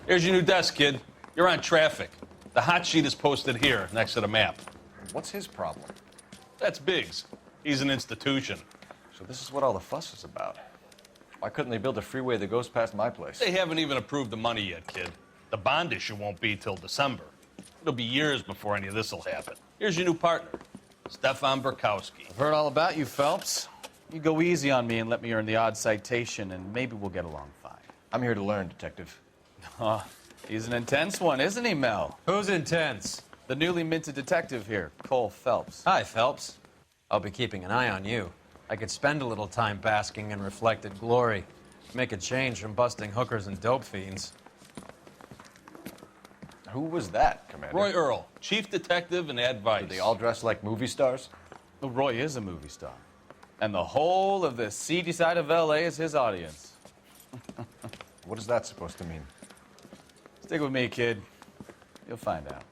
Here's your new desk, kid. You're on traffic. The hot sheet is posted here, next to the map. What's his problem? That's Biggs. He's an institution. So this is what all the fuss is about. Why couldn't they build a freeway that goes past my place? They haven't even approved the money yet, kid. The bond issue won't be till December. It'll be years before any of this will happen. Here's your new partner, Stefan Burkowski. I've heard all about you, Phelps. You go easy on me and let me earn the odd citation, and maybe we'll get along fine. I'm here to learn, Detective. He's an intense one, isn't he, Mel? Who's intense? The newly minted detective here, Cole Phelps. Hi, Phelps. I'll be keeping an eye on you. I could spend a little time basking in reflected glory. Make a change from busting hookers and dope fiends. Who was that, Commander? Roy Earl, chief detective and advice. Do they all dress like movie stars? Well, Roy is a movie star. And the whole of the seedy side of L.A. is his audience. What is that supposed to mean? Stick with me, kid. You'll find out.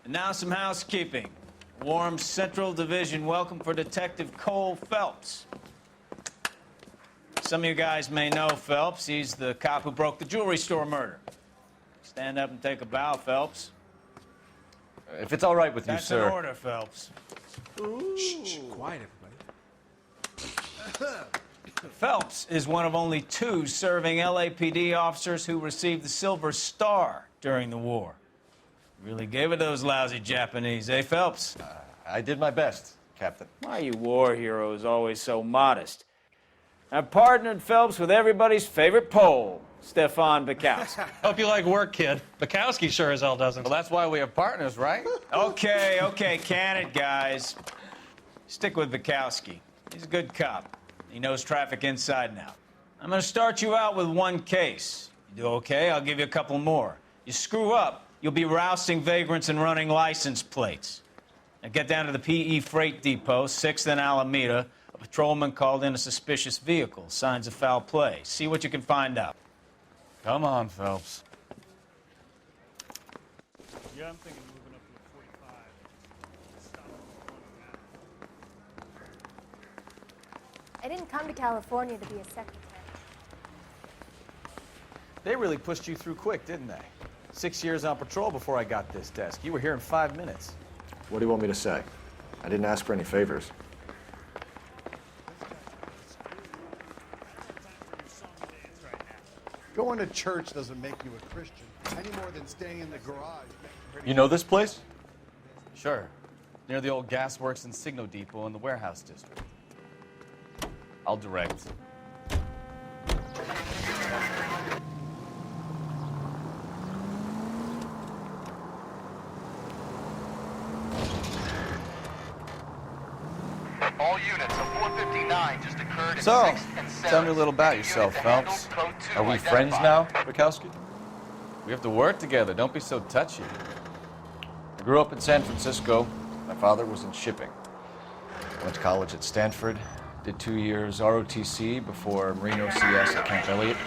And now some housekeeping. Warm Central Division welcome for Detective Cole Phelps. Some of you guys may know Phelps. He's the cop who broke the jewelry store murder. Stand up and take a bow, Phelps. If it's all right with you, That's sir. an order, Phelps. Shh, quiet, everybody. Phelps is one of only 2 serving LAPD officers who received the Silver Star during the war. Really gave it those lousy Japanese, eh, Phelps? I did my best, Captain. Why are you war heroes always so modest? I've partnered Phelps with everybody's favorite Pole, Stefan Burkowski. Hope you like work, kid. Bukowski sure as hell doesn't. Well, that's why we have partners, right? Okay, can it, guys. Stick with Burkowski. He's a good cop. He knows traffic inside and out. I'm going to start you out with 1 case. You do okay, I'll give you a couple more. You screw up, you'll be rousting vagrants and running license plates. Now get down to the PE Freight Depot, 6th and Alameda. A patrolman called in a suspicious vehicle. Signs of foul play. See what you can find out. Come on, Phelps. Yeah, I'm thinking moving up to a 45. Stop I didn't come to California to be a secretary. They really pushed you through quick, didn't they? 6 years on patrol before I got this desk. You were here in 5 minutes. What do you want me to say? I didn't ask for any favors. Going to church doesn't make you a Christian any more than staying in the garage. You know this place? Sure. Near the old gasworks and Signo Depot in the warehouse district. I'll direct. All units, a 459 just occurred in So, 6th and 7th. tell me a little about Any yourself, unit to handle Phelps. code 2 Are we friends now, Burkowski? We have to work together. Don't be so touchy. I grew up in San Francisco. My father was in shipping. Went to college at Stanford. Did 2 years ROTC before Marine OCS at Camp Elliott.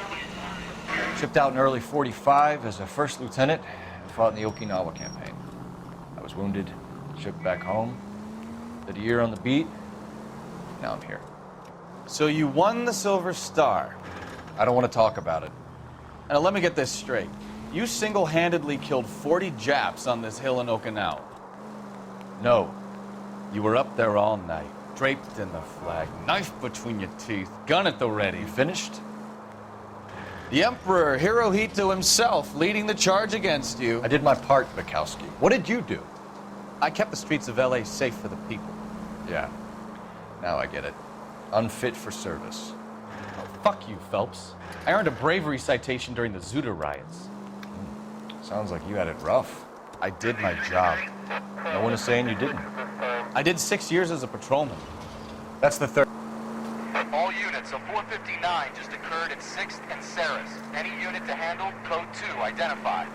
Shipped out in early '45 as a first lieutenant and fought in the Okinawa campaign. I was wounded, shipped back home. Did a year on the beat. Now I'm here. So you won the Silver Star. I don't want to talk about it. Now let me get this straight. You single-handedly killed 40 Japs on this hill in Okinawa. No. You were up there all night, draped in the flag, knife between your teeth, gun at the ready. Finished? The Emperor Hirohito himself leading the charge against you. I did my part, Bukowski. What did you do? I kept the streets of L.A. safe for the people. Yeah. Now I get it. Unfit for service. Oh, fuck you, Phelps. I earned a bravery citation during the Zuda riots. Sounds like you had it rough. I did my job. No one is saying you didn't. I did 6 years as a patrolman. That's the third. All units, a 459 just occurred in 6th and Saris. Any unit to handle code 2 identified.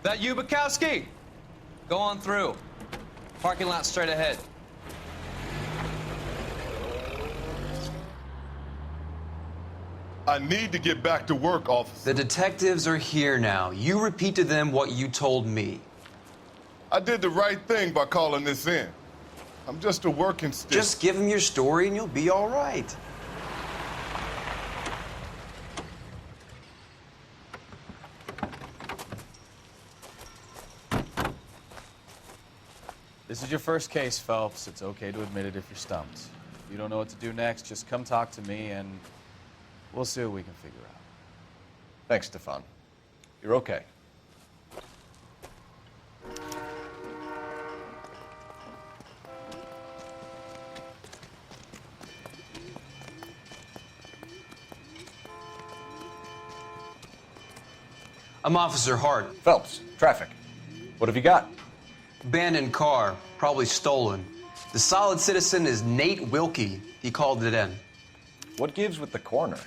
That you, Bukowski? Go on through. Parking lot straight ahead. I need to get back to work, officer. The detectives are here now. You repeat to them what you told me. I did the right thing by calling this in. I'm just a working stick. Just give them your story and you'll be all right. This is your first case, Phelps. It's okay to admit it if you're stumped. If you don't know what to do next, just come talk to me and we'll see what we can figure out. Thanks, Stefan. You're okay. I'm Officer Hart. Phelps, traffic. What have you got? Abandoned car, probably stolen. The solid citizen is Nate Wilkie. He called it in. What gives with the coroner?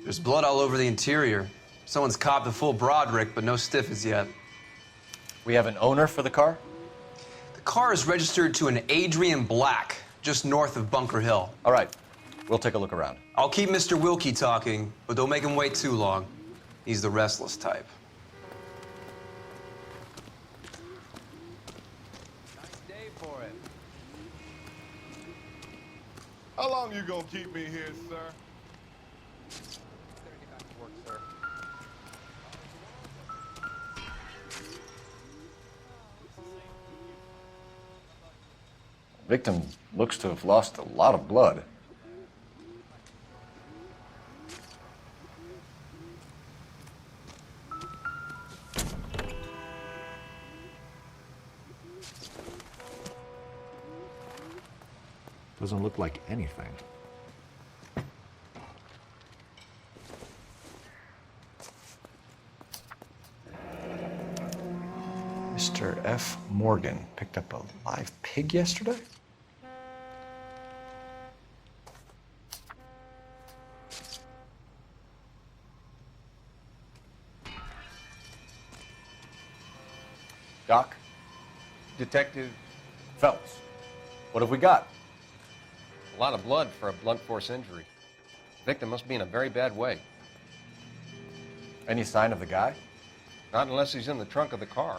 There's blood all over the interior. Someone's copped a full Broderick, but no stiff as yet. We have an owner for the car? The car is registered to an Adrian Black, just north of Bunker Hill. All right, we'll take a look around. I'll keep Mr. Wilkie talking, but don't make him wait too long. He's the restless type. Nice day for it. How long you gonna keep me here, sir? Better get back to work, sir. Victim looks to have lost a lot of blood. Doesn't look like anything. Mr. F. Morgan picked up a live pig yesterday? Doc? Detective, Phelps. What have we got? a lot of blood for a blunt force injury. Victim must be in a very bad way. Any sign of the guy? Not unless he's in the trunk of the car.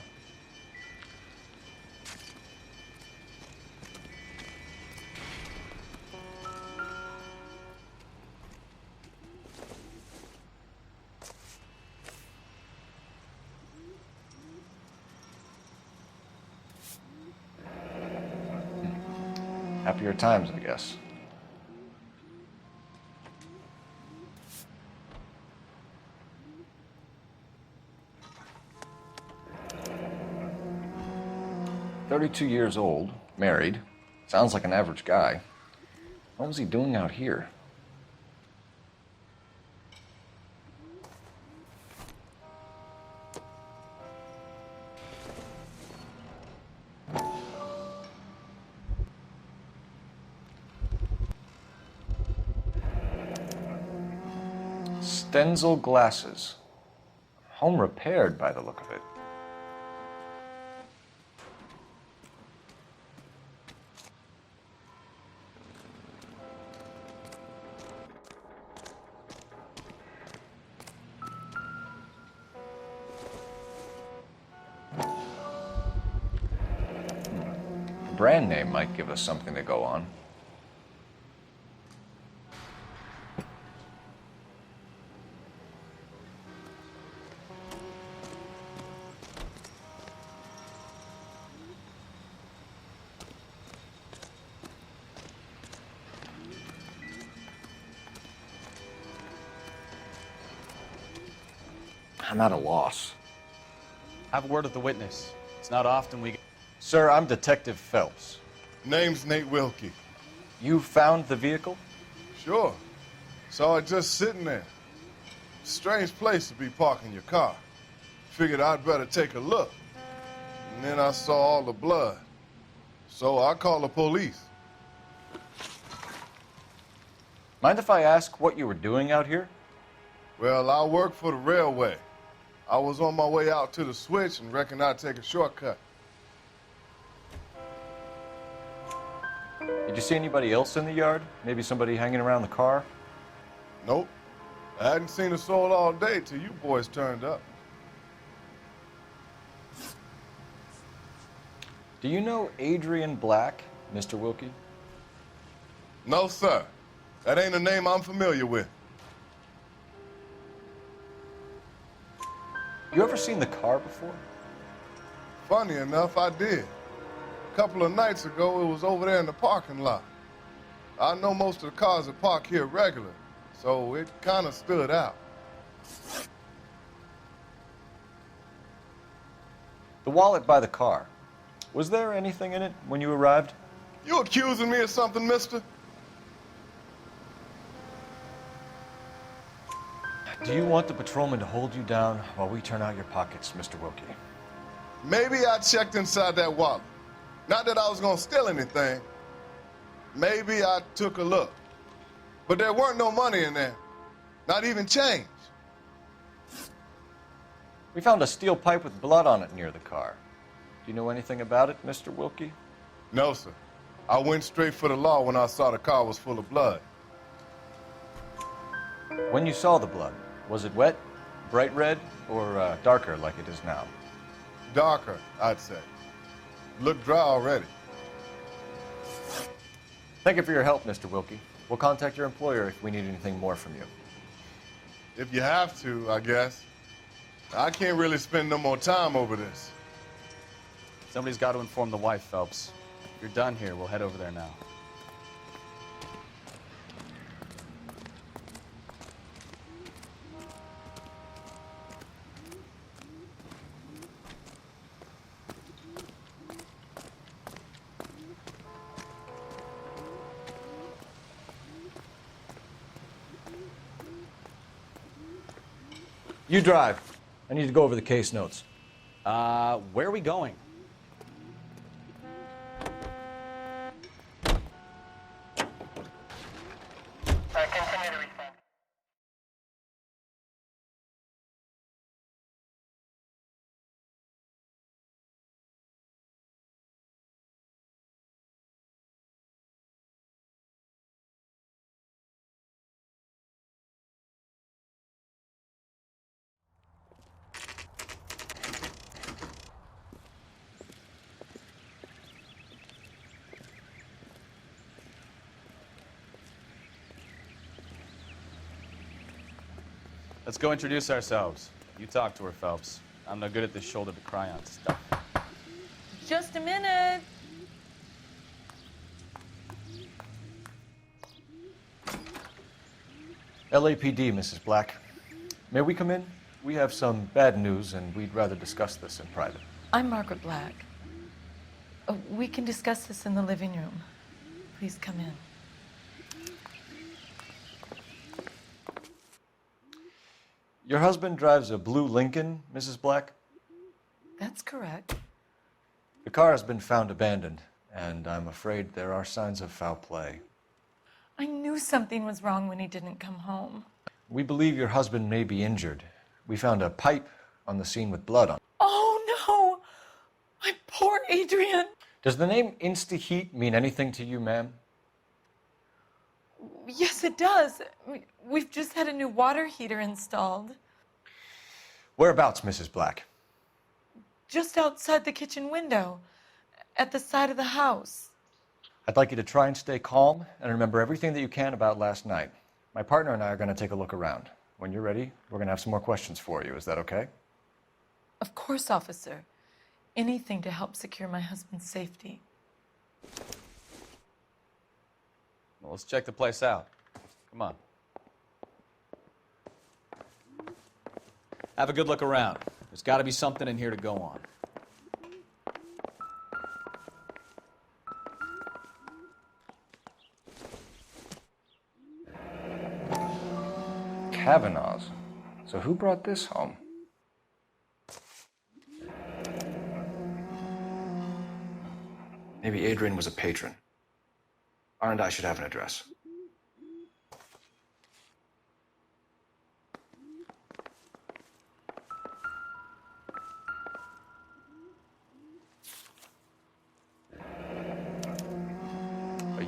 Happier times, I guess. "32 years old, married. Sounds like an average guy. What was he doing out here?" Stenzel glasses. Home repaired by the look of it. Brand name might give us something to go on. I'm at a loss. Have a word with the witness. It's not often we get... Sir, I'm Detective Phelps. Name's Nate Wilkie. You found the vehicle? Sure. Saw it just sitting there. Strange place to be parking your car. Figured I'd better take a look. And then I saw all the blood. So I called the police. Mind if I ask what you were doing out here? Well, I work for the railway. I was on my way out to the switch and reckoned I'd take a shortcut. Did you see anybody else in the yard? Maybe somebody hanging around the car? Nope. I hadn't seen a soul all day till you boys turned up. Do you know Adrian Black, Mr. Wilkie? No, sir. That ain't a name I'm familiar with. You ever seen the car before? Funny enough, I did. A couple of nights ago, it was over there in the parking lot. I know most of the cars are parked here regular, so it kind of stood out. The wallet by the car. Was there anything in it when you arrived? You accusing me of something, mister? Do you want the patrolman to hold you down while we turn out your pockets, Mr. Wilkie? Maybe I checked inside that wallet. Not that I was gonna steal anything. Maybe I took a look. But there weren't no money in there. Not even change. We found a steel pipe with blood on it near the car. Do you know anything about it, Mr. Wilkie? No, sir. I went straight for the law when I saw the car was full of blood. When you saw the blood, was it wet, bright red, or darker like it is now? Darker, I'd say. Looked dry already. Thank you for your help, Mr. Wilkie. We'll contact your employer if we need anything more from you. If you have to, I guess. I can't really spend no more time over this. Somebody's got to inform the wife, Phelps. If you're done here, we'll head over there now. You drive. I need to go over the case notes. Where are we going? Continue to respond. Let's go introduce ourselves. You talk to her, Phelps. I'm no good at this shoulder to cry on stuff. Just a minute. LAPD, Mrs. Black. May we come in? We have some bad news, and we'd rather discuss this in private. I'm Margaret Black. We can discuss this in the living room. Please come in. Your husband drives a blue Lincoln, Mrs. Black? That's correct. The car has been found abandoned, and I'm afraid there are signs of foul play. I knew something was wrong when he didn't come home. We believe your husband may be injured. We found a pipe on the scene with blood on it. Oh, no! My poor Adrian! Does the name Insta-Heat mean anything to you, ma'am? Yes, it does. We've just had a new water heater installed. Whereabouts, Mrs. Black? Just outside the kitchen window, at the side of the house. I'd like you to try and stay calm and remember everything that you can about last night. My partner and I are going to take a look around. When you're ready, we're going to have some more questions for you. Is that okay? Of course, officer. Anything to help secure my husband's safety. Well, let's check the place out. Come on. Have a good look around. There's got to be something in here to go on. Kavanaugh's. So who brought this home? Maybe Adrian was a patron. R&I should have an address.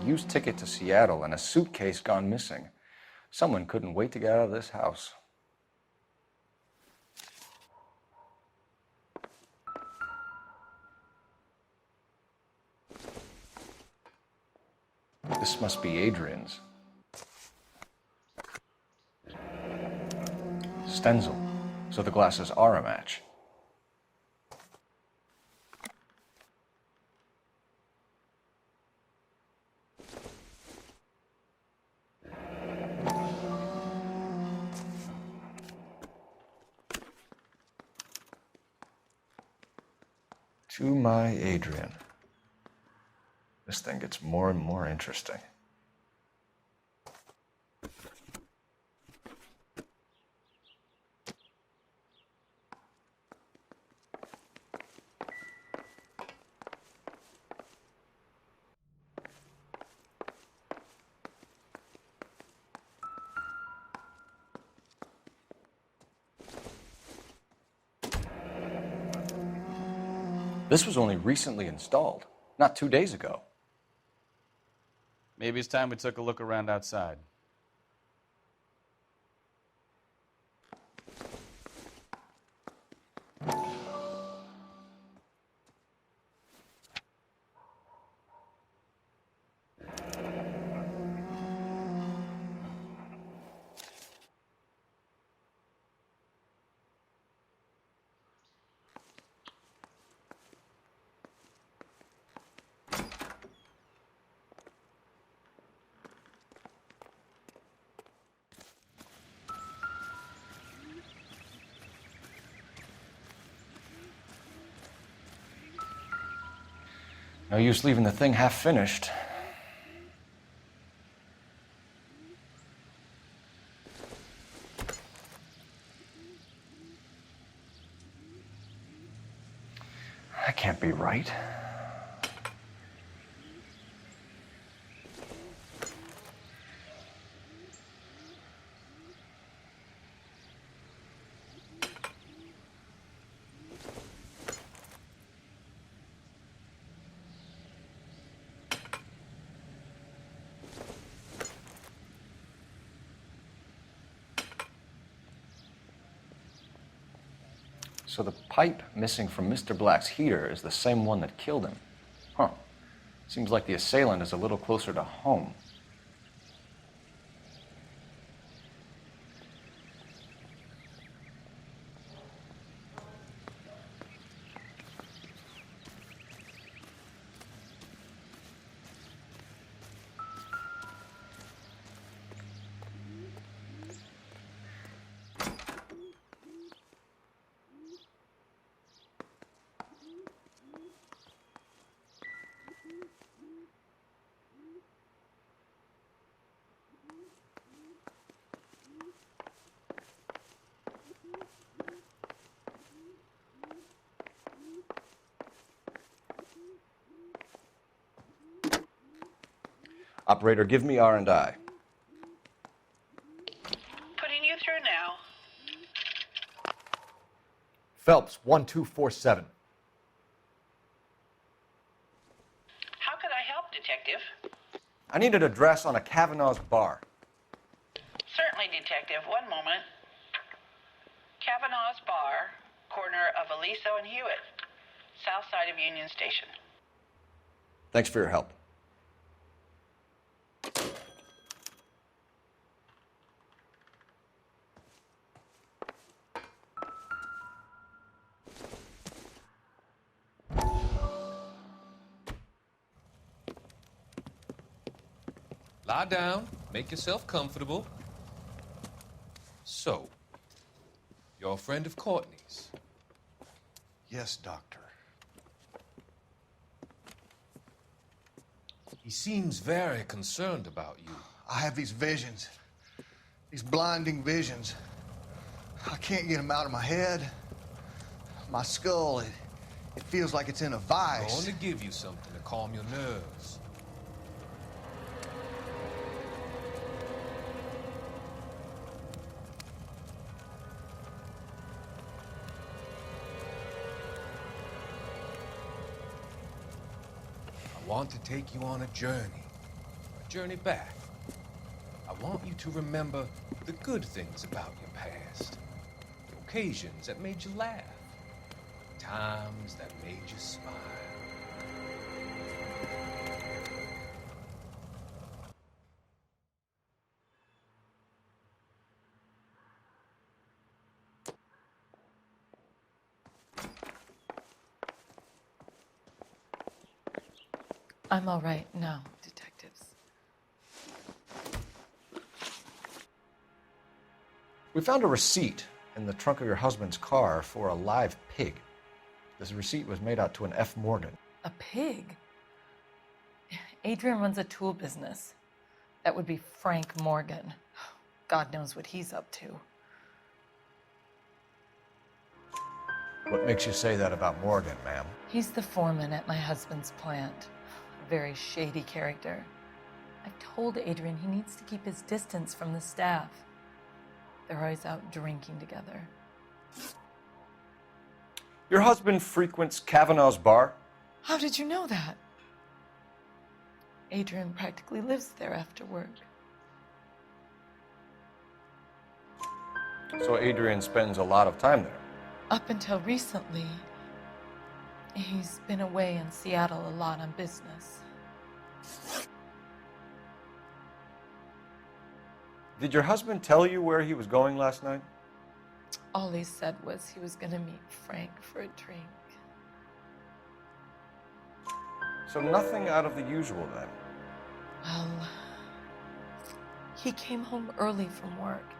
used ticket to Seattle and a suitcase gone missing. Someone couldn't wait to get out of this house. This must be Adrian's. Stenzel. So the glasses are a match. To my Adrian. This thing gets more and more interesting. This was only recently installed, not 2 days ago. Maybe it's time we took a look around outside. No use leaving the thing half finished. That can't be right. So the pipe missing from Mr. Black's heater is the same one that killed him. Huh. Seems like the assailant is a little closer to home. Operator, give me R&I. Putting you through now. Phelps, 1247. How could I help, Detective? I need an address on a Kavanaugh's bar. Certainly, Detective. One moment. Kavanaugh's Bar, corner of Aliso and Hewitt, south side of Union Station. Thanks for your help. Lie down, make yourself comfortable. So, you're a friend of Courtney's? Yes, Doctor. He seems very concerned about you. I have these visions, these blinding visions. I can't get them out of my head. My skull, it feels like it's in a vice. I want to give you something to calm your nerves. I want to take you on a journey journey back. I want you to remember the good things about your past. Occasions that made you laugh. Times that made you smile. I'm all right now, detectives. We found a receipt in the trunk of your husband's car for a live pig. This receipt was made out to an F. Morgan. A pig? Adrian runs a tool business. That would be Frank Morgan. God knows what he's up to. What makes you say that about Morgan, ma'am? He's the foreman at my husband's plant. A very shady character. I've told Adrian he needs to keep his distance from the staff. They're always out drinking together. Your husband frequents Kavanaugh's bar? How did you know that? Adrian practically lives there after work. So Adrian spends a lot of time there. Up until recently, he's been away in Seattle a lot on business. Did your husband tell you where he was going last night? All he said was he was going to meet Frank for a drink. So nothing out of the usual then? Well, he came home early from work.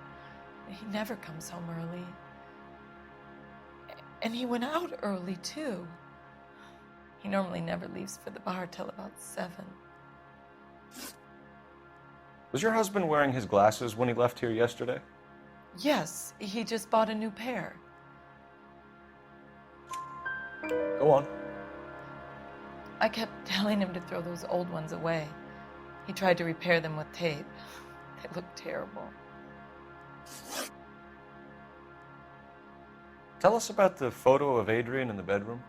He never comes home early. And he went out early, too. He normally never leaves for the bar till about 7. Was your husband wearing his glasses when he left here yesterday? Yes, he just bought a new pair. Go on. I kept telling him to throw those old ones away. He tried to repair them with tape. They looked terrible. Tell us about the photo of Adrian in the bedroom.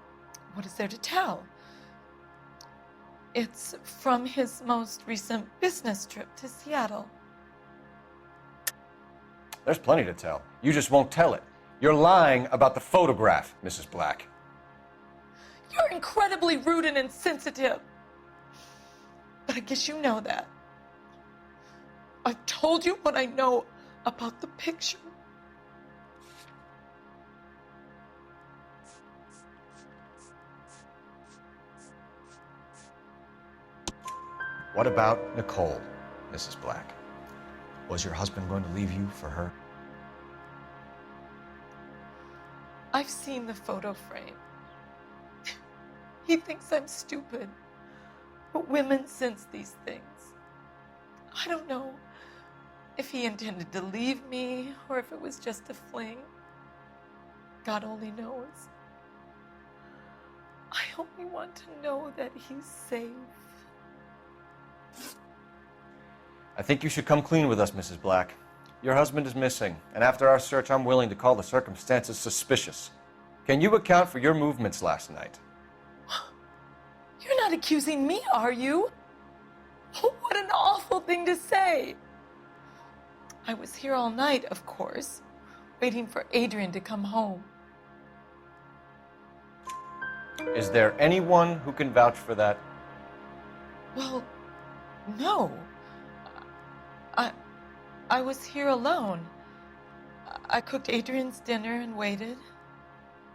What is there to tell? It's from his most recent business trip to Seattle. There's plenty to tell. You just won't tell it. You're lying about the photograph, Mrs. Black. You're incredibly rude and insensitive. But I guess you know that. I've told you what I know about the picture. What about Nicole, Mrs. Black? Was your husband going to leave you for her? I've seen the photo frame. He thinks I'm stupid. But women sense these things. I don't know if he intended to leave me or if it was just a fling. God only knows. I only want to know that he's safe. I think you should come clean with us, Mrs. Black. Your husband is missing, and after our search, I'm willing to call the circumstances suspicious. Can you account for your movements last night? You're not accusing me, are you? What an awful thing to say. I was here all night, of course, waiting for Adrian to come home. Is there anyone who can vouch for that? Well, no. I was here alone. I cooked Adrian's dinner and waited,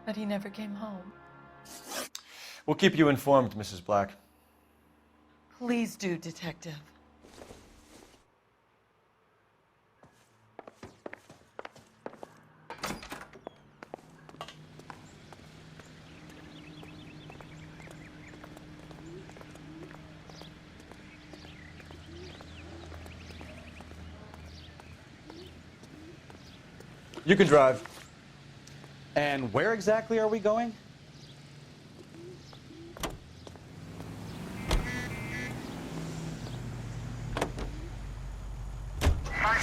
but he never came home. We'll keep you informed, Mrs. Black. Please do, Detective. You can drive. And where exactly are we going?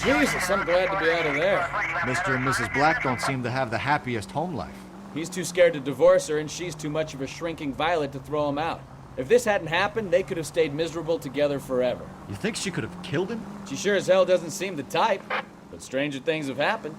Jesus, I'm glad to be out of there. Mr. and Mrs. Black don't seem to have the happiest home life. He's too scared to divorce her, and she's too much of a shrinking violet to throw him out. If this hadn't happened, they could have stayed miserable together forever. You think she could have killed him? She sure as hell doesn't seem the type, but stranger things have happened.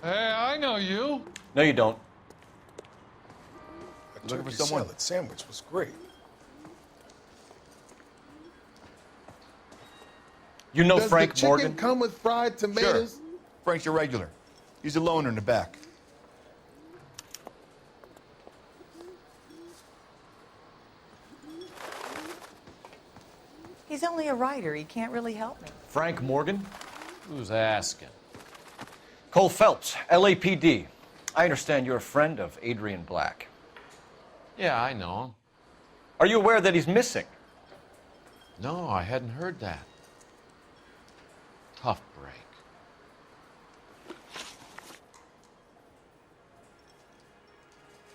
Hey, I know you. No, you don't. Looking for someone? Salad sandwich was great. You know Does Frank the chicken Morgan? come with fried tomatoes? Sure. Frank's your regular. He's a loner in the back. He's only a writer. He can't really help me. Frank Morgan? Who's asking? Cole Phelps, LAPD. I understand you're a friend of Adrian Black. Yeah, I know him. Are you aware that he's missing? No, I hadn't heard that. Tough break.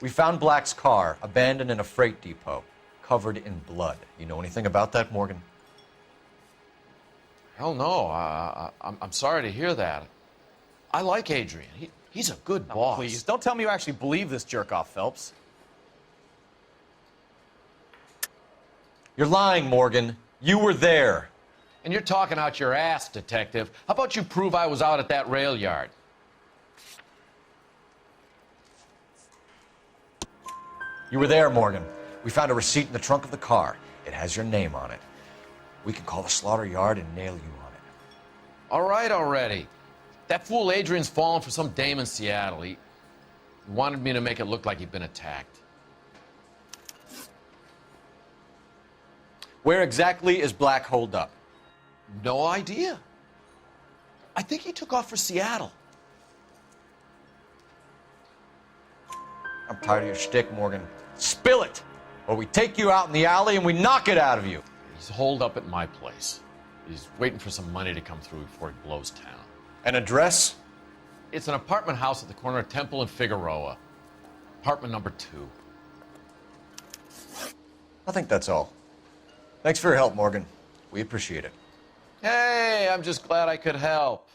We found Black's car abandoned in a freight depot, covered in blood. You know anything about that, Morgan? Hell no. I'm sorry to hear that. I like Adrian. He's a good boss. Please, don't tell me you actually believe this jerk-off, Phelps. You're lying, Morgan. You were there. And you're talking out your ass, detective. How about you prove I was out at that rail yard? You were there, Morgan. We found a receipt in the trunk of the car. It has your name on it. We can call the slaughter yard and nail you on it. All right already. That fool Adrian's fallen for some dame in Seattle. He wanted me to make it look like he'd been attacked. Where exactly is Black holed up? No idea. I think he took off for Seattle. I'm tired of your shtick, Morgan. Spill it, or we take you out in the alley and we knock it out of you. He's holed up at my place. He's waiting for some money to come through before he blows town. An address? It's an apartment house at the corner of Temple and Figueroa. Apartment number 2. I think that's all. Thanks for your help, Morgan. We appreciate it. Hey, I'm just glad I could help.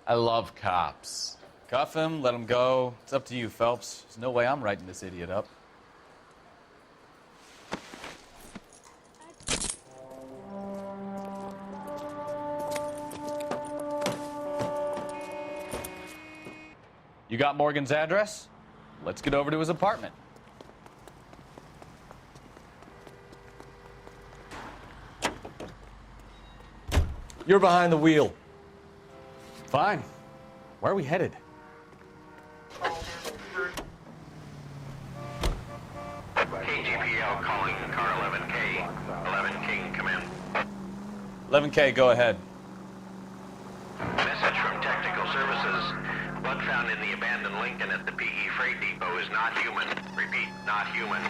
I love cops. Cuff him, let him go. It's up to you, Phelps. There's no way I'm writing this idiot up. You got Morgan's address? Let's get over to his apartment. You're behind the wheel. Fine. Where are we headed? KGPL calling car 11K. 11K, come in. 11K, go ahead. Message from Technical Services. Blood found in the abandoned Lincoln at the PE Freight Depot is not human. Repeat, not human.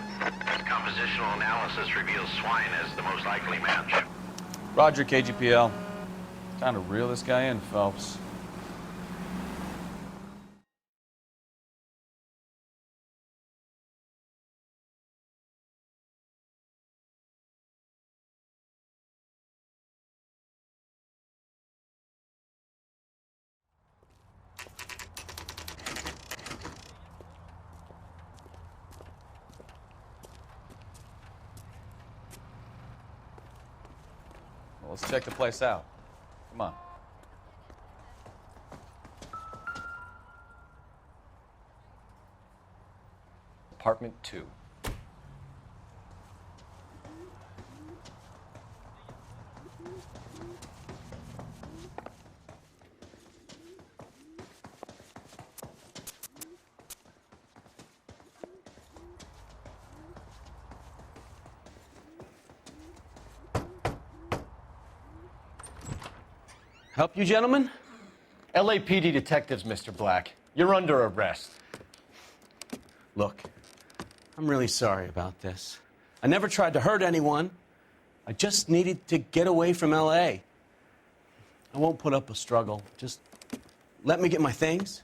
Compositional analysis reveals swine as the most likely match. Roger, KGPL. Time to reel this guy in, Phelps. Well, let's check the place out. Come on. Apartment 2. Help you, gentlemen? LAPD detectives, Mr. Black. You're under arrest. Look, I'm really sorry about this. I never tried to hurt anyone. I just needed to get away from L.A. I won't put up a struggle. Just let me get my things?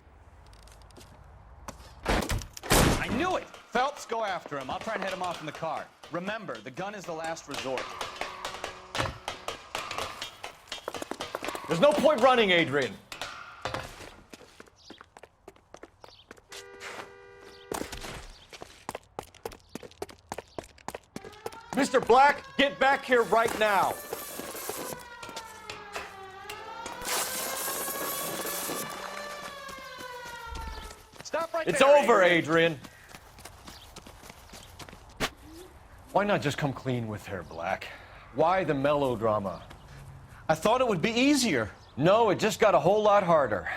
I knew it! Phelps, go after him. I'll try and head him off in the car. Remember, the gun is the last resort. There's no point running, Adrian. Mr. Black, get back here right now. Stop right It's there, over, Adrian. Why not just come clean with her, Black? Why the melodrama? I thought it would be easier. No, it just got a whole lot harder.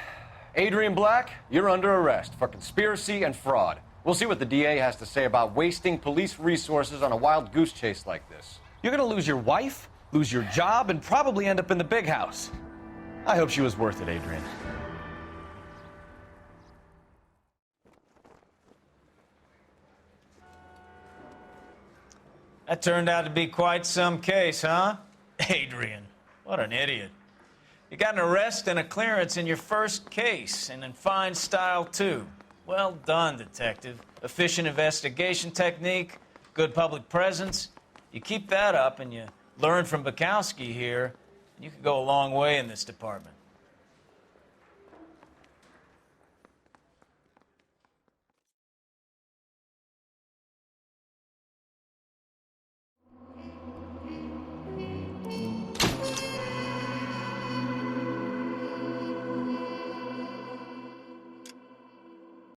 Adrian Black, you're under arrest for conspiracy and fraud. We'll see what the DA has to say about wasting police resources on a wild goose chase like this. You're gonna lose your wife, lose your job, and probably end up in the big house. I hope she was worth it, Adrian. That turned out to be quite some case, huh? Adrian, what an idiot. You got an arrest and a clearance in your first case, and in fine style, too. Well done, detective. Efficient investigation technique, good public presence. You keep that up and you learn from Bukowski here, and you could go a long way in this department.